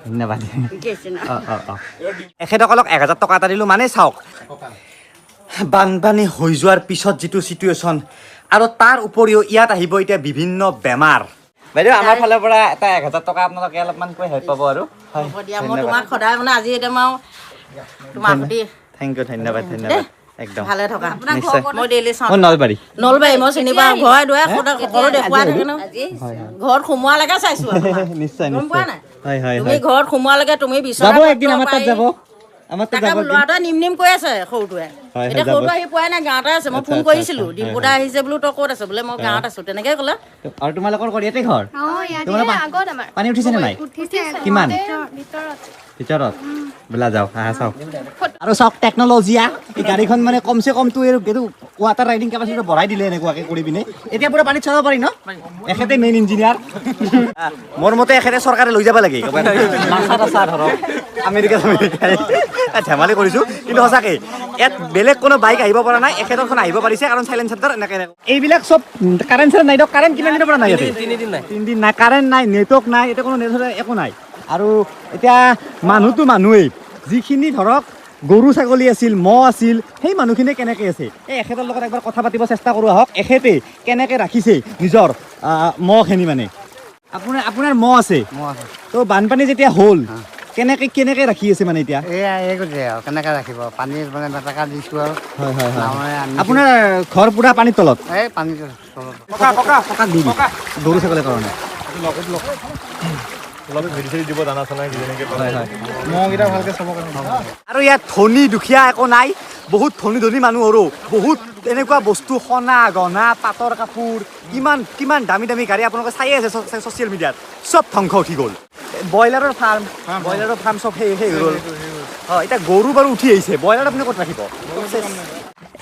ধন্যবাদ এখেতসকলক 1000 টকা এটা দিলোঁ মানে চাওক বানপানী হৈ যোৱাৰ পিছত যিটো চিটুৱেশ্যন আৰু তাৰ উপৰিও ইয়াত আহিব এতিয়া বিভিন্ন বেমাৰ বাইদেউ আমাৰ ফালৰ পৰা এটা 1000 টকা আপোনালোকে অলপমান কৈ হেল্প পাব আৰু মই তোমাক সদায় মানে আজি একদম আৰু তোমাৰ প্ৰতি থেংক ইউ ধন্যবাদ ধন্যবাদ একদম ভালে থকা মই ডেইলি চাওঁ নলবাৰী মই চিনি পাওঁ ঘৰে দুৱাৰে সকলো দেখুৱাই থাকে ন ঘৰত সোমোৱালৈকে চাইছো নিশ্চয় তুমি ঘৰত সোমোৱালৈকে তুমি যাব একদিন আমাৰ তাত যাব ল'ৰাটোৱে নিম কৈ আছে সৰুটোৱে এতিয়া সৰুটো আহি পোৱাই নাই গাঁৱতে আছে মই ফোন কৰিছিলো ডিম্পু দা আহিছে বোলো তই ক'ত আছে বোলে মই গাঁৱত আছো তেনেকে ক'লে আৰু তোমালোকৰ ইয়াতে ঘৰ পানী উঠিছে নে নাই কিমান ভিতৰত বোলা যাওক আহা চাওক আৰু চাওক টেকন'লজিয়া এই গাড়ীখন মানে কমচে কমটো এইটো ৱাটাৰ ৰাইডিং কেপাচিটি বঢ়াই দিলে এনেকুৱাকৈ কৰি পিনে এতিয়া পুৰা পানীত চলাব পাৰি ন এখেতে মেইন ইঞ্জিনিয়াৰ মোৰ মতে এখেতে চৰকাৰে লৈ যাব লাগে ধৰক আমেৰিকা ধেমালি কৰিছোঁ কিন্তু সঁচাকৈ ইয়াত বেলেগ কোনো বাইক আহিব পৰা নাই এখেতৰখন আহিব পাৰিছে কাৰণ চাইলেঞ্চাৰ এনেকৈ এইবিলাক চব কাৰেণ্ট চাৰেণ্ট নাই দিয়ক কাৰেণ্ট কিমান দিনৰ পৰা নাই ইয়াতে 3 দিন নাই কাৰেণ্ট নাই নেটৱৰ্ক নাই এতিয়া কোনো নেটৱৰ্ক একো নাই আৰু এতিয়া মানুহটো মানুহেই যিখিনি ধৰক গৰু ছাগলী আছিল মহ আছিল সেই মানুহখিনি কেনেকৈ আছে এই এখেতৰ লগত একবাৰ কথা পাতিব চেষ্টা কৰোঁ আহক এখেতে কেনেকৈ ৰাখিছে নিজৰ মহখিনি মানে আপোনাৰ মহ আছে তো বানপানী যেতিয়া হ'ল কেনেকৈ ৰাখি আছে মানে এতিয়া কেনেকৈ ৰাখিব পানী মানে মেটেকা দিছোঁ আৰু আপোনাৰ ঘৰ পুৰা পানীৰ তলত এই পানীৰ গৰু ছাগলীৰ কাৰণে আৰু ইয়াত ধনী দুখীয়া একো নাই বহুত ধনী মানুহৰো বহুত এনেকুৱা বস্তু সোণা গহনা পাটৰ কাপোৰ কিমান দামী গাড়ী আপোনালোকে চাই আছে ছ'চিয়েল মিডিয়াত চব ধ্বংস উঠি গ'ল ব্ৰইলাৰৰ ফাৰ্ম চব সেই হৈ গ'ল হয় এতিয়া গৰু বাৰু উঠি আহিছে ব্ৰইলাৰ আপুনি ক'ত ৰাখিব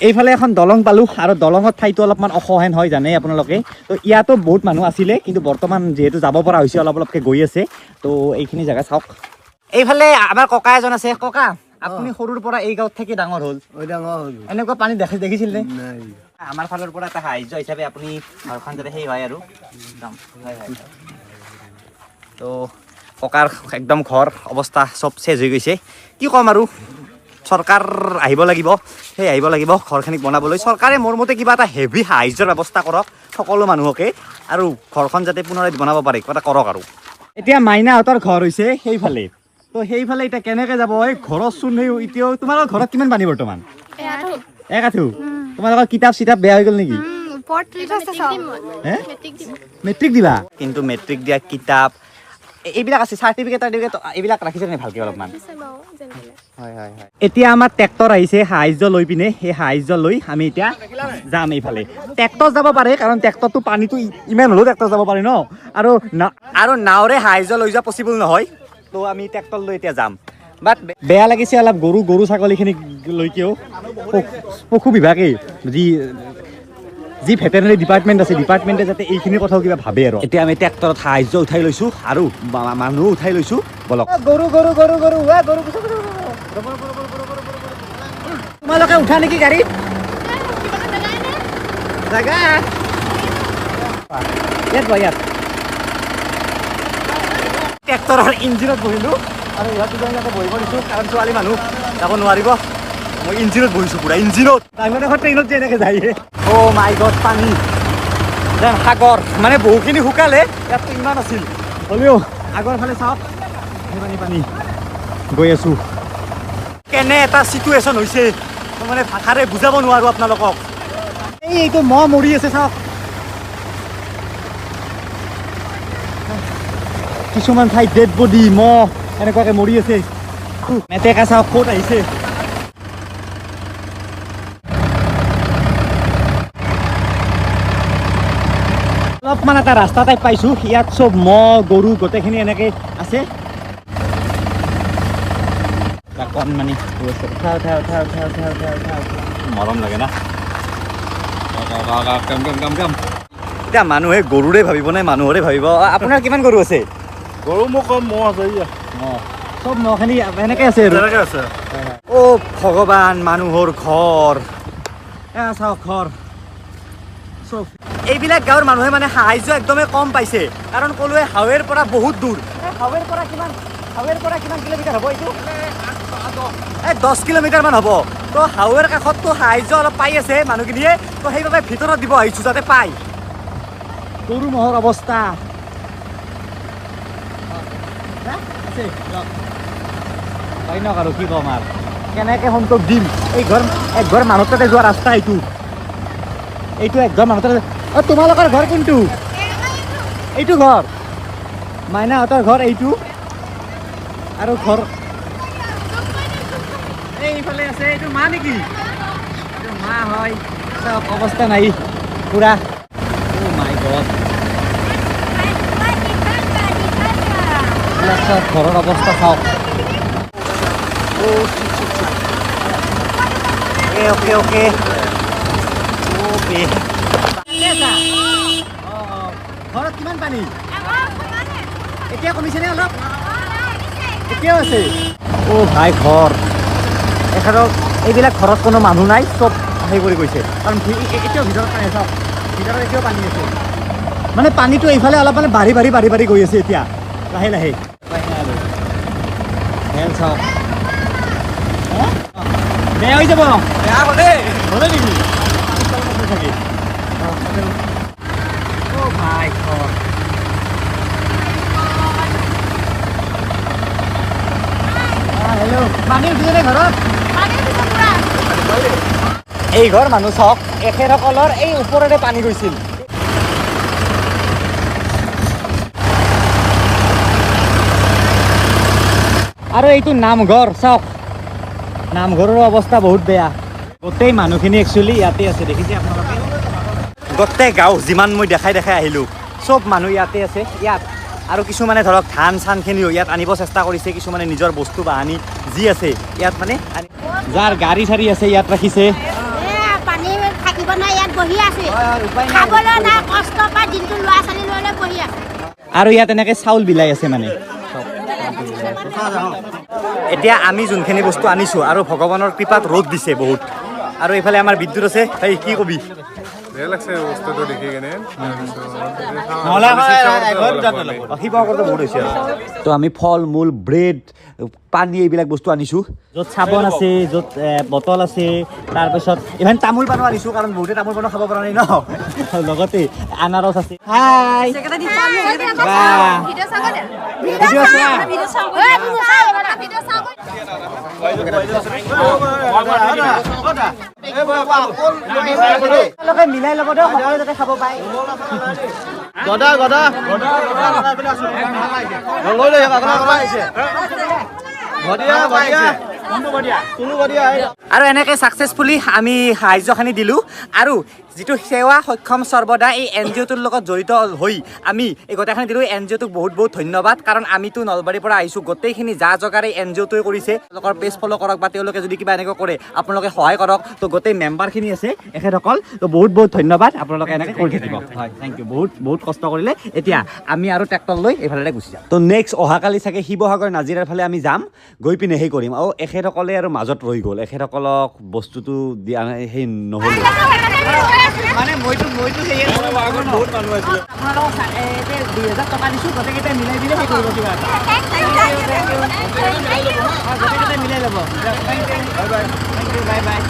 এইফালে এখন দলং পালোঁ আৰু দলঙৰ ঠাইটো অলপমান অসহেন হয় জানে আপোনালোকে তো ইয়াতো বহুত মানুহ আছিলে কিন্তু বৰ্তমান যিহেতু যাব পৰা হৈছে অলপকৈ গৈ আছে তো এইখিনি জেগা চাওক এইফালে আমাৰ ককা এজন আছে ককা আপুনি সৰুৰ পৰা এই গাঁৱত থাকি ডাঙৰ হ'ল এনেকুৱা পানী দেখিছিল নে আমাৰ ফালৰ পৰা এটা সাহায্য হিচাপে আপুনি ঘৰখন যাতে সেই হয় আৰু তো ককাৰ একদম ঘৰ অৱস্থা চব চেজ হৈ গৈছে কি ক'ম আৰু চৰকাৰ আহিব লাগিব ঘৰখিনিক বনাবলৈ চৰকাৰে মোৰ মতে কিবা এটা হেভি সাহায্যৰ ব্যৱস্থা কৰক সকলো মানুহকে আৰু ঘৰখন যাতে পুনৰ বনাব পাৰে কিবা এটা কৰক আৰু এতিয়া মাইনাহঁতৰ ঘৰ হৈছে সেইফালে তো সেইফালে এতিয়া কেনেকৈ যাব এই ঘৰৰ চোন সেই এতিয়াও তোমালোকৰ ঘৰত কিমান পানী বৰ্তমান এক আঁঠু তোমালোকৰ কিতাপ চিতাপ বেয়া হৈ গ'ল নেকি মেট্ৰিক দিবা কিন্তু মেট্ৰিক দিয়া কিতাপ এইবিলাক আছে চাৰ্টিফিকেট এইবিলাক ৰাখিছে নে ভালকৈ অলপমান এতিয়া আমাৰ ট্ৰেক্টৰ আহিছে সাহায্য লৈ পিনে সেই সাহায্য লৈ আমি এতিয়া যাম এইফালে ট্ৰেক্টৰ যাব পাৰে কাৰণ ট্ৰেক্টৰটো পানীটো ইমান হ'লেও ট্ৰেক্টৰ যাব পাৰে ন আৰু নাওৰে সাহায্য লৈ যোৱা পচিবল নহয় তো আমি ট্ৰেক্টৰ লৈ এতিয়া যাম বাট বেয়া লাগিছে অলপ গৰু ছাগলীখিনিক লৈকেও পশু বিভাগেই যি ভেটেৰিনেৰী ডিপাৰ্টমেণ্ট আছে ডিপাৰ্টমেণ্টে যাতে এইখিনি কথাও কিবা ভাবে আৰু এতিয়া আমি ট্ৰেক্টৰত সাহায্য উঠাই লৈছোঁ আৰু মানুহ উঠাই লৈছোঁ বলক গৰু তোমালোকে উঠা নেকি গাড়ীত জাগা ইয়াত ট্ৰেক্টৰৰ ইঞ্জিনত বহিলোঁ আৰু ইহঁত বহিব দিছোঁ কাৰণ ছোৱালী মানুহ যাব নোৱাৰিব মই ইঞ্জিনত বহিছোঁ পুৰা ইঞ্জিনত ট্ৰেইনত যে এনেকৈ যায় অ' মাই গড পানী যেন সাগৰ মানে বহুখিনি শুকালে ইয়াততো ইমান আছিল হ'লেও আগৰ ফালে চাওক পানী গৈ আছোঁ কেনে এটা চিটুৱেশ্যন হৈছে মানে ভাষাৰে বুজাব নোৱাৰোঁ আপোনালোকক এইটো মহ মৰি আছে চাওক কিছুমান ঠাইত ডেড বডি মহ এনেকুৱাকৈ মৰি আছে মেটেকা চাওক ক'ত আহিছে অলপমান এটা ৰাস্তা টাইপ পাইছোঁ ইয়াত চব মহ গৰু গোটেইখিনি এনেকৈ আছে অকণমানি মৰম লাগে না এতিয়া মানুহে গৰুৰে ভাবিব নে মানুহৰে ভাবিব আপোনাৰ কিমান গৰু আছে গৰু মোৰ কম মহ আছে চব মহখিনি এনেকৈ আছে আৰু অ' ভগৱান মানুহৰ ঘৰ চাওক ঘৰ চব এইবিলাক গাঁৱৰ মানুহে মানে সাহায্য একদমেই কম পাইছে কাৰণ ক'লোৱে হাৱেৰ পৰা বহুত দূৰ হাৱেৰ পৰা কিমান কিলোমিটাৰ হ'ব এইটো 10 কিলোমিটাৰমান হ'ব তো হাৱেৰ কাষততো সাহায্য অলপ পাই আছে মানুহখিনিয়ে তো সেইবাবে ভিতৰত দিব আহিছোঁ যাতে পায় গৰু ম'হৰ অৱস্থা হয় নক আৰু কি ক'ম আৰু কেনেকৈ সন্তোষ দিম একঘৰ মানুহ তাতে যোৱা ৰাস্তা এইটো একঘৰ মানুহ তাতে তোমালোকৰ ঘৰ কোনটো এইটো ঘৰ মাইনাহঁতৰ ঘৰ এইটো আৰু ঘৰ এইফালে আছে এইটো মা নেকি এইটো মা হয় চব অৱস্থা নাই পুৰা মাই গড চব ঘৰৰ অৱস্থা চাওক অ'কে অ'কে ঘৰত কিমান পানী এতিয়া কমিছেনে অলপ এতিয়াও আছে অ' ভাই ঘৰ এখেতক এইবিলাক ঘৰত কোনো মানুহ নাই চব হেৰি কৰি গৈছে কাৰণ এতিয়াও ভিতৰত পানী চাওক ভিতৰত এতিয়াও পানী আছে মানে পানীটো এইফালে অলপ মানে বাঢ়ি গৈ আছে এতিয়া লাহে লাহে হেল চাওক বেয়া হৈ যাব বেয়া হ'লে নেকি অ' ভাই ঘৰ হেল্ল' পানী উঠিছে ঘৰত এই ঘৰ মানুহ চাওক এখেতসকলৰ এই ওপৰতে পানী গৈছিল আৰু এইটো নামঘৰ চাওক নামঘৰৰ অৱস্থা বহুত বেয়া গোটেই মানুহখিনি একচুৱেলি ইয়াতে আছে দেখিছে আপোনালোকে গোটেই গাঁও যিমান মই দেখাই আহিলোঁ চব মানুহ ইয়াতে আছে ইয়াত আৰু কিছুমানে ধৰক ধান চানখিনিও ইয়াত আনিব চেষ্টা কৰিছে কিছুমানে নিজৰ বস্তু বাহানি যি আছে ইয়াত মানে যাৰ গাড়ী চাৰি আছে ইয়াত ৰাখিছে পানী থাকিব নাই ইয়াত বহি আছে খাবলৈ নাই কষ্ট পাই দিনটো ল'ৰা ছোৱালী লৈ বহি আছে আৰু ইয়াত এনেকৈ চাউল বিলাই আছে মানে এতিয়া আমি যোনখিনি বস্তু আনিছোঁ আৰু ভগৱানৰ কৃপাত ৰ'দ দিছে বহুত আৰু এইফালে আমাৰ বিদ্যুৎ আছে তাই কি কবি বেয়া লাগছে বস্তুটো দেখি কেনে তো আমি ফল মূল ব্ৰেড পানী এইবিলাক বস্তু আনিছোঁ য'ত চাবোন আছে য'ত বটল আছে তাৰপিছত ইভেন তামোল পাণো আনিছোঁ কাৰণ বহুতে তামোল পাণো খাব পৰা নাই ন লগতে আনাৰস আছে হাই মিলাই ল'ব দিয়ক সকলোৱে যাতে খাব পায় আৰু এনেকৈ ছাকচেছফুলি আমি সাহায্যখিনি দিলোঁ আৰু যিটো সেৱা সক্ষম সৰ্বদা এই এন জি অ'টোৰ লগত জড়িত হৈ আমি এই গোটেইখিনি দিলোঁ এন জি অ'টোক বহুত বহুত ধন্যবাদ কাৰণ আমিতো নলবাৰীৰ পৰা আহিছোঁ গোটেইখিনি যা জগাৰে এন জি অ'টোৱে কৰিছে তেওঁলোকৰ পেজ ফ'ল' কৰক বা তেওঁলোকে যদি কিবা এনেকৈ কৰে আপোনালোকে সহায় কৰক তো গোটেই মেম্বাৰখিনি আছে এখেতসকল তো বহুত বহুত ধন্যবাদ আপোনালোকে এনেকৈ কৰি থাকিব হয় থেংক ইউ বহুত কষ্ট কৰিলে এতিয়া আমি আৰু ট্ৰেক্টৰ লৈ এইফালে গুচি যাম তো নেক্সট অহাকালি চাগে শিৱসাগৰ নাজিৰাৰ ফালে আমি যাম গৈ পিনে সেই কৰিম আৰু এখেতসকলে আৰু মাজত ৰৈ গ'ল এখেতসকলক বস্তুটো দিয়া সেই নহ'ল মানে মইতো সেয়ে বহুত মানুহ আছিলে আপোনালোকক 2000 টকা দিছোঁ গোটেইকেইটাই মিলাই দিলে সেই কৰিব কিবা এটা গোটেইকেইটাই মিলাই ল'ব বাই বাই